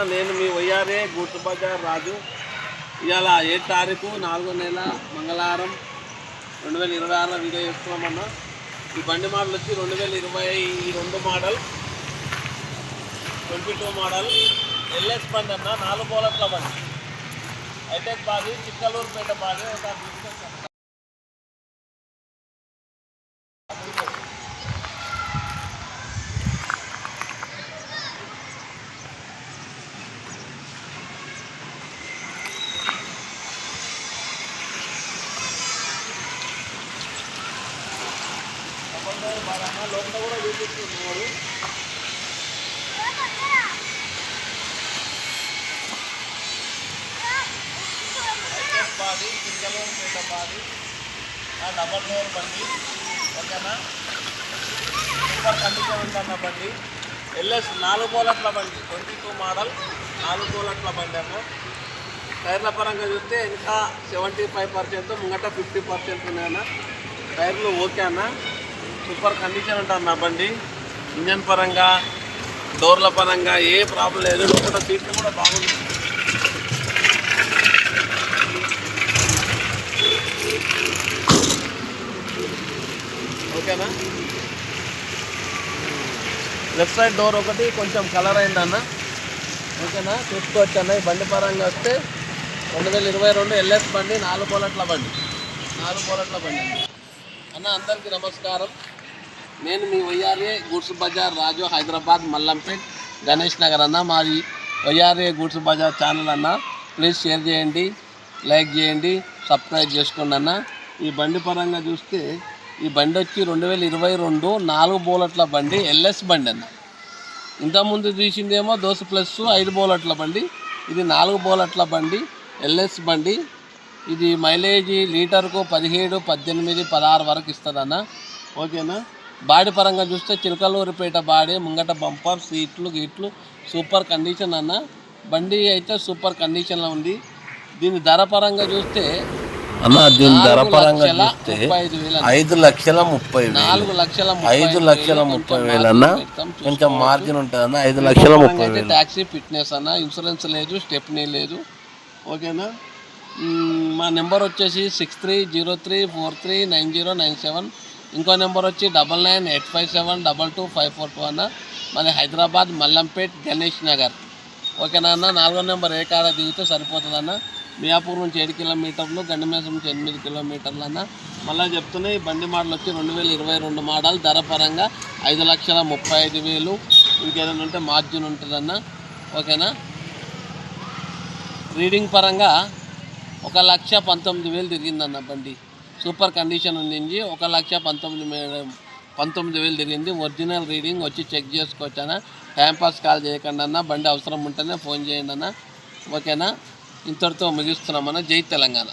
నేను మీ వైఆర్ఏ గూడ్స్ బజార్ రాజు. ఇవాళ 7 తారీఖు 4వ నెల మంగళవారం 2026 వీడియో చేస్తున్నామన్నా. ఈ బండి మోడల్ వచ్చి 2022 మోడల్ 22 మోడల్ ఎల్ఎస్ బండి అన్న. 4 బోలట్ల బండి, హైటెక్ బాగి, చిక్కలూరుపేట బాగి. లోపల కూడా చూపిస్తున్నారు. బాడీ చిక్కలూరుపేట బాడీ, డబల్ డోర్ బండి. ఓకేనా, సూపర్ కండిషన్ ఉందన్న బండి. ఎల్ఎస్ 4 బోలట్ల బండి, 22 మోడల్ 4 బోలట్ల బండి అన్న. టైర్ల పరంగా చూస్తే ఇంకా 75%, ముంగట 50% ఉన్నాయన్న. టైర్లు ఓకే అన్న, సూపర్ కండిషన్ ఉంటుంది నా బండి. ఇంజన్ పరంగా, డోర్ల పరంగా ఏ ప్రాబ్లం లేదు. లోపల సీట్లు కూడా బాగుంది. ఓకేనా, లెఫ్ట్ సైడ్ డోర్ ఒకటి కొంచెం కలర్ అయిందన్న. ఓకేనా, చూసుకోవచ్చు అన్న. ఈ బండి పరంగా వస్తే 2022 ఎల్ఎస్ బండి, 4 బోలట్ల బండి, 4 బోలట్ల బండి అన్న. అందరికీ నమస్కారం. నేను మీ వైఆర్ఏ గూడ్స్ బజార్ రాజు, హైదరాబాద్ మల్లంపేట్ గణేష్ నగర్ అన్న. మాది వైఆర్ఏ గూడ్స్ బజార్ ఛానల్ అన్న. ప్లీజ్ షేర్ చేయండి, లైక్ చేయండి, సబ్స్క్రైబ్ చేసుకోండి అన్న. ఈ బండి పరంగా చూస్తే ఈ బండి వచ్చి 2022 4 బోలట్ల బండి, ఎల్ఎస్ బండి అన్న. ఇంతకుముందు తీసిందేమో దోశ ప్లస్ 5 బోలట్ల బండి. ఇది 4 బోలట్ల బండి, ఎల్ఎస్ బండి. ఇది మైలేజ్ లీటర్కు 17, 18, 16 వరకు ఇస్తుందన్న. ఓకేనా, బాడీ పరంగా చూస్తే చిలకలూరుపేట బాడీ, ముంగట బంపర్, సీట్లు గీట్లు సూపర్ కండిషన్ అన్న. బండి అయితే సూపర్ కండిషన్లో ఉంది. దీని ధర పరంగా చూస్తే అన్న, దీని ధర పరంగా చూస్తే 5,30,000, 5,30,000 అన్న. కొంచెం మార్జిన్ ఉంటుంది అన్న. 5,30,000 ట్యాక్సీ ఫిట్నెస్ అన్న. ఇన్సూరెన్స్ లేదు, స్టెప్నీ లేదు. ఓకేనా, మా నెంబర్ వచ్చేసి 6303439097. ఇంకో నెంబర్ వచ్చి 9985722542 అన్న. మన హైదరాబాద్ మల్లంపేట్ గణేష్ నగర్. ఓకేనా అన్న. 4వ నెంబర్ ఏ కాడ దిగితే సరిపోతుంది అన్న. మియాపూర్ నుంచి 7 కిలోమీటర్లు, గండిమేసం నుంచి 8 కిలోమీటర్లు అన్న. మళ్ళీ చెప్తున్నాయి, ఈ బండి మోడల్ వచ్చి 2022 మోడల్. ధర పరంగా 5,35,000. ఇంకేదైనా ఉంటే మార్జిన్ ఉంటుందన్న. ఓకేనా, రీడింగ్ పరంగా 1,19,000 తిరిగిందన్న బండి. సూపర్ కండిషన్ ఉంది. 1,19,000 తిరిగింది. ఒరిజినల్ రీడింగ్ వచ్చి చెక్ చేసుకోవచ్చు అన్న. టైంపాస్ కాల్ చేయకండి అన్న. బండి అవసరం ఉంటేనే ఫోన్ చేయండి అన్న. ఓకేనా, ఇంతటితో ముగిస్తున్నామన్న. జై తెలంగాణ.